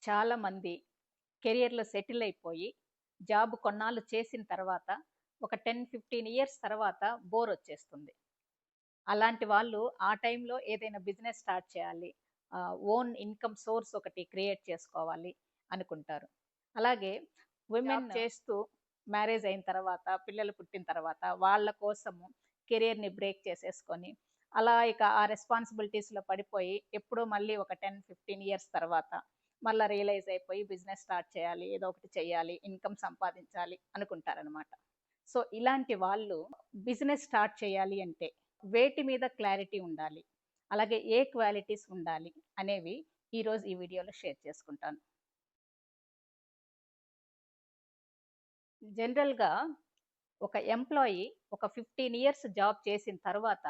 చాలామంది కెరియర్‌లో సెటిల్ అయిపోయి, జాబ్ కొన్నాళ్ళు చేసిన తర్వాత, ఒక 10, 15 ఇయర్స్ తర్వాత బోరొచ్చేస్తుంది. అలాంటి వాళ్ళు ఆ టైంలో ఏదైనా బిజినెస్ స్టార్ట్ చేయాలి. ఓన్ ఇన్‌కమ్ సోర్స్ ఒకటి క్రియేట్ చేసుకోవాలి అనుకుంటారు. అలాగే విమెన్ చేస్తూ మ్యారేజ్ అయిన తర్వాత, పిల్లలు పుట్టిన తర్వాత వాళ్ళ కోసము కెరియర్‌ని బ్రేక్ చేసేసుకొని, అలా ఇక ఆ రెస్పాన్సిబిలిటీస్‌లో పడిపోయి, ఎప్పుడో మళ్ళీ ఒక 10, 15 ఇయర్స్ తర్వాత మళ్ళా రియలైజ్ అయిపోయి బిజినెస్ స్టార్ట్ చేయాలి. ఏదో ఒకటి చేయాలి. ఇన్‌కమ్ సంపాదించాలి అనుకుంటారనమాట. సో, ఇలాంటి వాళ్ళు బిజినెస్ స్టార్ట్ చేయాలి అంటే వేటి మీద క్లారిటీ ఉండాలి? అలాగే ఏ క్వాలిటీస్ ఉండాలి? అనేవి ఈరోజు ఈ వీడియోలో షేర్ చేసుకుంటాను. జనరల్‌గా ఒక ఎంప్లాయీ ఒక 15 ఇయర్స్ జాబ్ చేసిన తర్వాత,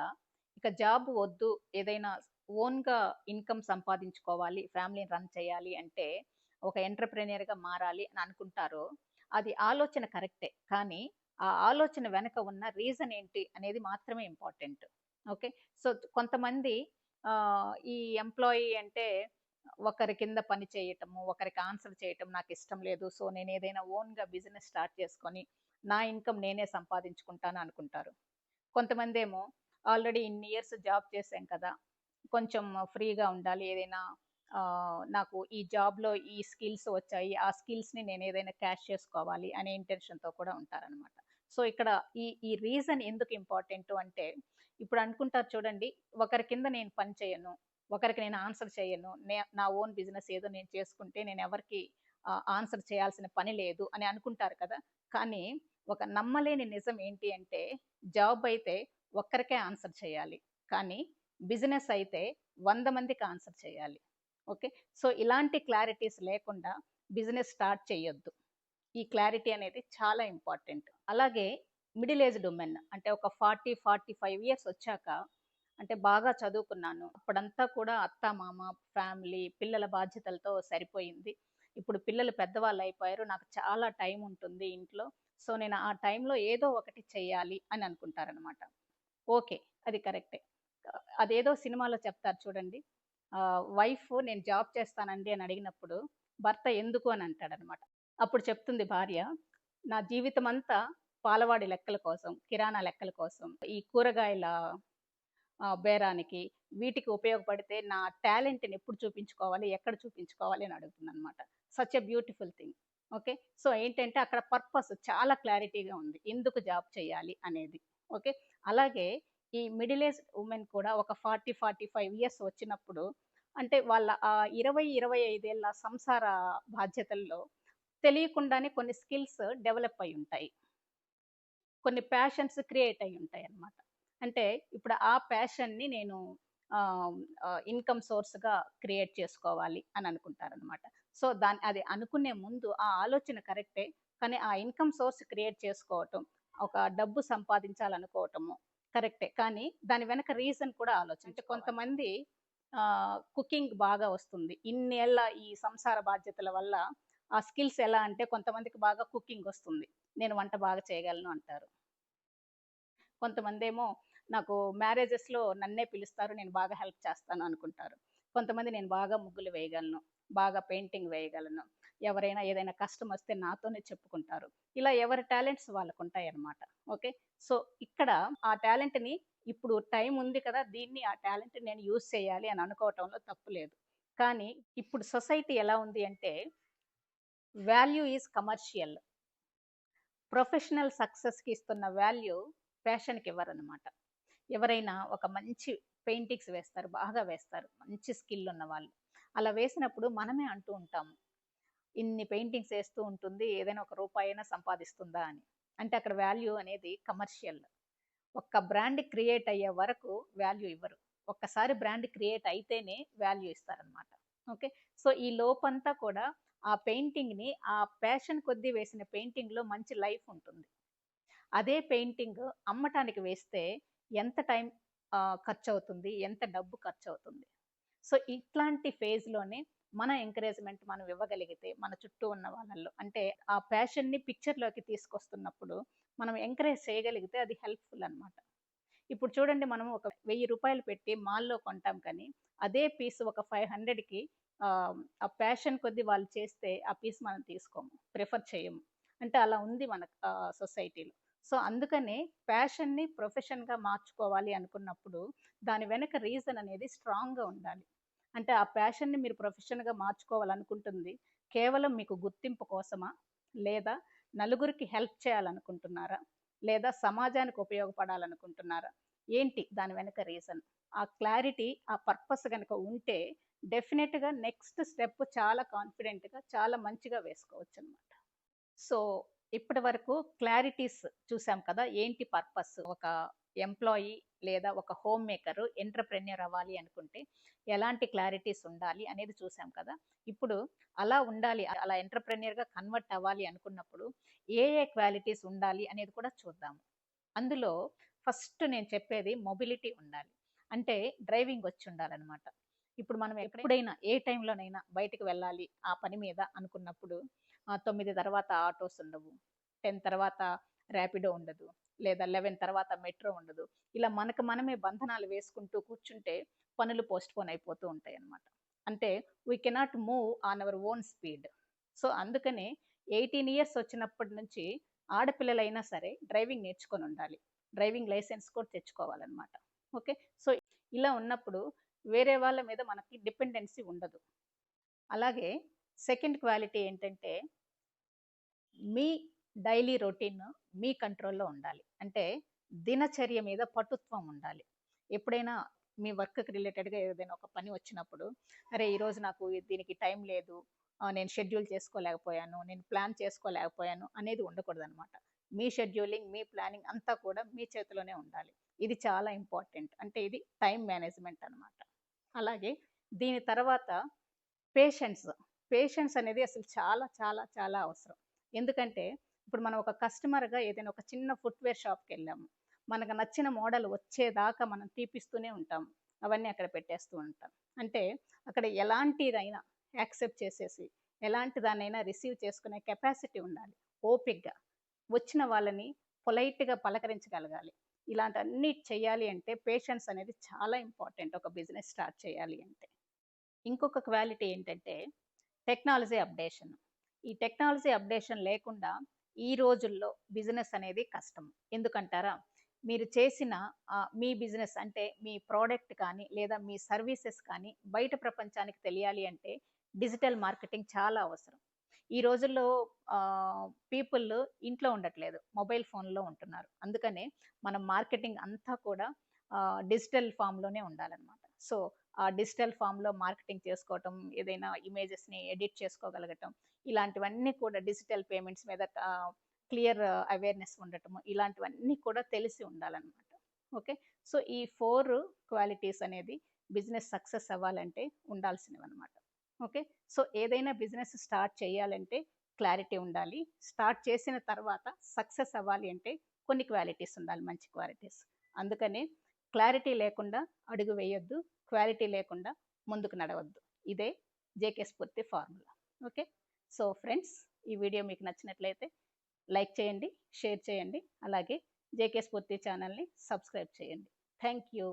ఇక జాబ్ వద్దు, ఏదైనా ఓన్‌గా ఇన్‌కమ్ సంపాదించుకోవాలి, ఫ్యామిలీని రన్ చేయాలి అంటే, ఒక ఎంటర్‌ప్రెన్యూర్‌గా మారాలి అని అనుకుంటారో, అది ఆలోచన కరెక్టే. కానీ, ఆ ఆలోచన వెనక ఉన్న రీజన్ ఏంటి అనేది మాత్రమే ఇంపార్టెంట్. ఓకే. సో, కొంతమంది ఈ ఎంప్లాయీ అంటే ఒకరి కింద పని చేయటము, ఒకరికి ఆన్సర్ చేయటం నాకిష్టం లేదు. సో, నేనేదైనా ఓన్‌గా బిజినెస్ స్టార్ట్ చేసుకొని, నా ఇన్‌కమ్ నేనే సంపాదించుకుంటాను అనుకుంటారు. కొంతమందేమో ఆల్రెడీ ఇన్ని ఇయర్స్ జాబ్ చేశాం కదా! కొంచెం ఫ్రీగా ఉండాలి. ఏదైనా నాకు ఈ జాబ్‌లో ఈ స్కిల్స్ వచ్చాయి. ఆ స్కిల్స్‌ని నేనేదైనా క్యాష్ చేసుకోవాలి అనే ఇంటెన్షన్‌తో కూడా ఉంటారనమాట. సో, ఇక్కడ ఈ రీజన్ ఎందుకు ఇంపార్టెంటు అంటే, ఇప్పుడు అనుకుంటారు చూడండి, ఒకరి కింద నేను పని చేయను. ఒకరికి నేను ఆన్సర్ చేయను. నా ఓన్ బిజినెస్ ఏదో నేను చేసుకుంటే నేనెవరికీ ఆన్సర్ చేయాల్సిన పని లేదు అని అనుకుంటారు కదా! కానీ ఒక నమ్మలేని నిజం ఏంటి అంటే, జాబ్ అయితే ఒక్కరికే ఆన్సర్ చేయాలి. కానీ బిజినెస్ అయితే 100 మందికి ఆన్సర్ చేయాలి. ఓకే. సో, ఇలాంటి క్లారిటీస్ లేకుండా బిజినెస్ స్టార్ట్ చేయొద్దు. ఈ క్లారిటీ అనేది చాలా ఇంపార్టెంట్. అలాగే మిడిల్ ఏజ్డ్ వుమెన్ అంటే ఒక 40, 45 ఇయర్స్ వచ్చాక, అంటే బాగా చదువుకున్నాను. అప్పుడంతా కూడా అత్త, మామ, ఫ్యామిలీ, పిల్లల బాధ్యతలతో సరిపోయింది. ఇప్పుడు పిల్లలు పెద్దవాళ్ళయిపోయారు. నాకు చాలా టైం ఉంటుంది ఇంట్లో. సో, నేను ఆ టైంలో ఏదో ఒకటి చెయ్యాలి అని అనుకుంటారనమాట. ఓకే. అది కరెక్టే. అదేదో సినిమాలో చెప్తారు చూడండి. వైఫ్ నేను జాబ్ చేస్తానండి అని అడిగినప్పుడు, భర్త ఎందుకు అని అంటాడనమాట. అప్పుడు చెప్తుంది భార్య, నా జీవితమంతా పాలవాడి లెక్కల కోసం, కిరాణా లెక్కల కోసం, ఈ కూరగాయల బేరానికి, వీటికి ఉపయోగపడితే నా టాలెంట్‌ని ఎప్పుడు చూపించుకోవాలి, ఎక్కడ చూపించుకోవాలి అని అడుగుతుందనమాట. Such a beautiful thing. Okay. So, ఏంటంటే అక్కడ పర్పస్ చాలా క్లారిటీగా ఉంది. ఎందుకు జాబ్ చేయాలి అనేది. ఓకే. అలాగే ఈ మిడిల్ ఏజ్డ్ వుమెన్ కూడా ఒక 40, 45 ఇయర్స్ వచ్చినప్పుడు, అంటే వాళ్ళ 20, 25 ఏళ్ల సంసార బాధ్యతల్లో తెలియకుండానే కొన్ని స్కిల్స్ డెవలప్ అయ్యుంటాయి. కొన్ని ప్యాషన్స్ క్రియేట్ అయ్యుంటాయన్నమాట. అంటే ఇప్పుడు ఆ ప్యాషన్‌ని నేను ఆహ్, ఇన్‌కమ్ సోర్స్‌గా క్రియేట్ చేసుకోవాలి అని అనుకుంటారనమాట. సో, అది అనుకునే ముందు ఆ ఆలోచన కరెక్టే. కానీ ఆ ఇన్‌కమ్ సోర్స్ క్రియేట్ చేసుకోవటం, ఒక డబ్బు సంపాదించాలనుకోవటము కరెక్టే. కానీ దాని వెనక రీజన్ కూడా అంటే కొంతమంది కుకింగ్ బాగా వస్తుంది. ఇన్నేళ్ల ఈ సంసార బాధ్యతల వల్ల ఆ స్కిల్స్ ఎలా అంటే, కొంతమందికి బాగా కుకింగ్ వస్తుంది. నేను వంట బాగా చేయగలను అంటారు. కొంతమందేమో నాకు మ్యారేజెస్‌లో నన్నే పిలుస్తారు. నేను బాగా హెల్ప్ చేస్తాను అనుకుంటారు. కొంతమంది నేను బాగా ముగ్గులు వేయగలను, బాగా పెయింటింగ్ వేయగలను. ఎవరైనా ఏదైనా కష్టమొస్తే నాతోనే చెప్పుకుంటారు. ఇలా ఎవరి టాలెంట్స్ వాళ్ళకుంటాయన్నమాట. ఓకే. సో, ఇక్కడ ఆ టాలెంట్‌ని ఇప్పుడు టైం ఉంది కదా! ఆ టాలెంట్‌ని నేను యూజ్ చేయాలి అని అనుకోవటంలో తప్పు లేదు. కానీ ఇప్పుడు సొసైటీ ఎలా ఉంది అంటే, వాల్యూ ఈజ్ కమర్షియల్. ప్రొఫెషనల్ సక్సెస్‌కి ఇస్తున్న వాల్యూ ఫ్యాషన్‌కి ఇవ్వరనమాట. ఎవరైనా ఒక మంచి పెయింటింగ్స్ వేస్తారు. బాగా వేస్తారు. మంచి స్కిల్ ఉన్నవాళ్ళు. అలా వేసినప్పుడు మనమే అంటూ ఉంటాము. ఇన్ని పెయింటింగ్స్ ఏస్తూ ఉంటుంది. ఏదైనా ఒక రూపాయైనా సంపాదిస్తుందా అని. అంటే అక్కడ వాల్యూ అనేది కమర్షియల్. ఒక్క బ్రాండ్ క్రియేట్ అయ్యే వరకు వాల్యూ ఇవ్వరు. ఒక్కసారి బ్రాండ్ క్రియేట్ అయితేనే వాల్యూ ఇస్తారనమాట. ఓకే. సో, ఈ లోపంతా కూడా ఆ పెయింటింగ్‌ని ఆ ప్యాషన్ కొద్దీ వేసిన పెయింటింగ్‌లో మంచి లైఫ్ ఉంటుంది. అదే పెయింటింగ్ అమ్మటానికి వేస్తే ఎంత టైం ఖర్చవుతుంది? ఎంత డబ్బు ఖర్చవుతుంది? సో, ఇట్లాంటి ఫేజ్‌లోనే మన ఎంకరేజ్‌మెంట్ మనం ఇవ్వగలిగితే, మన చుట్టూ ఉన్న వాళ్ళల్లో అంటే ఆ ప్యాషన్‌ని పిక్చర్‌లోకి తీసుకొస్తున్నప్పుడు మనం ఎంకరేజ్ చేయగలిగితే అది హెల్ప్‌ఫుల్ అనమాట. ఇప్పుడు చూడండి, మనం ఒక రూ. 1000 పెట్టి మాల్‌లో కొంటాం కానీ, అదే పీస్ ఒక 500కి ఆ ప్యాషన్ కొద్దీ వాళ్ళు చేస్తే ఆ పీస్ మనం తీసుకోము, ప్రిఫర్ చేయము. అంటే అలా ఉంది మన సొసైటీలో. సో, అందుకనే ప్యాషన్‌ని ప్రొఫెషన్‌గా మార్చుకోవాలి అనుకున్నప్పుడు, దాని వెనక రీజన్ అనేది స్ట్రాంగ్‌గా ఉండాలి. అంటే ఆ ప్యాషన్‌ని మీరు ప్రొఫెషన్‌గా మార్చుకోవాలనుకుంటుంది కేవలం మీకు గుర్తింపు కోసమా? లేదా నలుగురికి హెల్ప్ చేయాలనుకుంటున్నారా? లేదా సమాజానికి ఉపయోగపడాలనుకుంటున్నారా? ఏంటి దాని వెనక రీజన్? ఆ క్లారిటీ, ఆ పర్పస్ గనక ఉంటే డెఫినిట్‌గా నెక్స్ట్ స్టెప్ చాలా కాన్ఫిడెంట్‌గా, చాలా మంచిగా వేసుకోవచ్చనమాట. సో, ఇప్పటి వరకు క్లారిటీస్ చూసాం కదా! ఏంటి పర్పస్? ఒక ఎంప్లాయీ లేదా ఒక హోమ్ మేకర్ ఎంటర్‌ప్రెన్యూర్ అవ్వాలి అనుకుంటే ఎలాంటి క్లారిటీస్ ఉండాలి అనేది చూసాం కదా! ఇప్పుడు అలా ఉండాలి, అలా ఎంటర్‌ప్రెన్యూర్‌గా కన్వర్ట్ అవ్వాలి అనుకున్నప్పుడు ఏ ఏ క్వాలిటీస్ ఉండాలి అనేది కూడా చూద్దాము. అందులో ఫస్ట్ నేను చెప్పేది మొబిలిటీ ఉండాలి. అంటే డ్రైవింగ్ వచ్చుండాలనమాట. ఇప్పుడు మనం ఎప్పుడైనా ఏ టైంలోనైనా బయటికి వెళ్ళాలి ఆ పని మీద అనుకున్నప్పుడు 9 తర్వాత ఆటోస్ ఉండవు. 10 తర్వాత ర్యాపిడో ఉండదు. లేదా 11 తర్వాత మెట్రో ఉండదు. ఇలా మనకు మనమే బంధనాలు వేసుకుంటూ కూర్చుంటే పనులు పోస్ట్‌పోన్ అయిపోతూ ఉంటాయన్నమాట. అంటే we cannot move on our own speed. So, అందుకనే 18 ఇయర్స్ వచ్చినప్పటి నుంచి ఆడపిల్లలైనా సరే డ్రైవింగ్ నేర్చుకొనుండాలి. డ్రైవింగ్ లైసెన్స్ కూడా తెచ్చుకోవాలన్నమాట. ఓకే. సో, ఇలా ఉన్నప్పుడు వేరే వాళ్ళ మీద మనకి డిపెండెన్సీ ఉండదు. అలాగే సెకండ్ క్వాలిటీ ఏంటంటే, మీ డైలీ రొటీన్ మీ కంట్రోల్‌లో ఉండాలి. అంటే దినచర్య మీద పటుత్వం ఉండాలి. ఎప్పుడైనా మీ వర్క్‌కి రిలేటెడ్‌గా ఏదైనా ఒక పని వచ్చినప్పుడు, అరే! ఈరోజు నాకు దీనికి టైం లేదు. నేను షెడ్యూల్ చేసుకోలేకపోయాను. నేను ప్లాన్ చేసుకోలేకపోయాను అనేది ఉండకూడదనమాట. మీ షెడ్యూలింగ్, మీ ప్లానింగ్ అంతా కూడా మీ చేతిలోనే ఉండాలి. ఇది చాలా ఇంపార్టెంట్. అంటే ఇది టైమ్ మేనేజ్‌మెంట్ అనమాట. అలాగే దీని తర్వాత పేషెన్స్. పేషెన్స్ అనేది అసలు చాలా, చాలా, చాలా అవసరం. ఎందుకంటే, ఇప్పుడు మనం ఒక కస్టమర్‌గా ఏదైనా ఒక చిన్న ఫుట్‌వేర్ షాప్‌కెళ్ళాము. మనకు నచ్చిన మోడల్ వచ్చేదాకా మనం తీపిస్తూనే ఉంటాం. అవన్నీ అక్కడ పెట్టేస్తూ ఉంటాం. అంటే అక్కడ ఎలాంటిదైనా యాక్సెప్ట్ చేసేసి, ఎలాంటి దాన్నైనా రిసీవ్ చేసుకునే కెపాసిటీ ఉండాలి. ఓపికగా. వచ్చిన వాళ్ళని పొలైట్‌గా పలకరించగలగాలి. ఇలాంటివన్నీ చేయాలి అంటే పేషెన్స్ అనేది చాలా ఇంపార్టెంట్ ఒక బిజినెస్ స్టార్ట్ చేయాలి అంటే. ఇంకొక క్వాలిటీ ఏంటంటే టెక్నాలజీ అప్డేషన్. ఈ టెక్నాలజీ అప్డేషన్ లేకుండా ఈ రోజుల్లో బిజినెస్ అనేది కష్టం. ఎందుకంటారా? మీరు చేసిన మీ బిజినెస్ అంటే మీ ప్రొడక్ట్ కానీ, లేదా మీ సర్వీసెస్ కానీ బయట ప్రపంచానికి తెలియాలి అంటే డిజిటల్ మార్కెటింగ్ చాలా అవసరం. ఈ రోజుల్లో పీపుల్ ఇంట్లో ఉండట్లేదు. మొబైల్ ఫోన్‌లో ఉంటున్నారు. అందుకనే మనం మార్కెటింగ్ అంతా కూడా డిజిటల్ ఫార్మ్‌లోనే ఉండాలనమాట. సో, ఆ డిజిటల్ ఫార్మ్‌లో మార్కెటింగ్ చేసుకోవటం, ఏదైనా ఇమేజెస్‌ని ఎడిట్ చేసుకోగలగటం, ఇలాంటివన్నీ కూడా డిజిటల్ పేమెంట్స్ మీద క్లియర్ అవేర్‌నెస్ ఉండటము, ఇలాంటివన్నీ కూడా తెలిసి ఉండాలనమాట. ఓకే. సో, ఈ 4 క్వాలిటీస్ అనేది బిజినెస్ సక్సెస్ అవ్వాలంటే ఉండాల్సినవనమాట. ఓకే. సో, ఏదైనా బిజినెస్ స్టార్ట్ చేయాలంటే క్లారిటీ ఉండాలి. స్టార్ట్ చేసిన తర్వాత సక్సెస్ అవ్వాలి అంటే కొన్ని క్వాలిటీస్ ఉండాలి. మంచి క్వాలిటీస్. అందుకనే క్లారిటీ లేకుండా అడుగు వేయొద్దు. క్వాలిటీ లేకుండా ముందుకు నడవద్దు. ఇదే జేకే స్ఫూర్తి ఫార్ములా. ఓకే. సో, ఫ్రెండ్స్, ఈ వీడియో మీకు నచ్చినట్లయితే లైక్ చేయండి, షేర్ చేయండి. అలాగే జేకే స్ఫూర్తి ఛానెల్‌ని సబ్స్క్రైబ్ చేయండి. Thank you.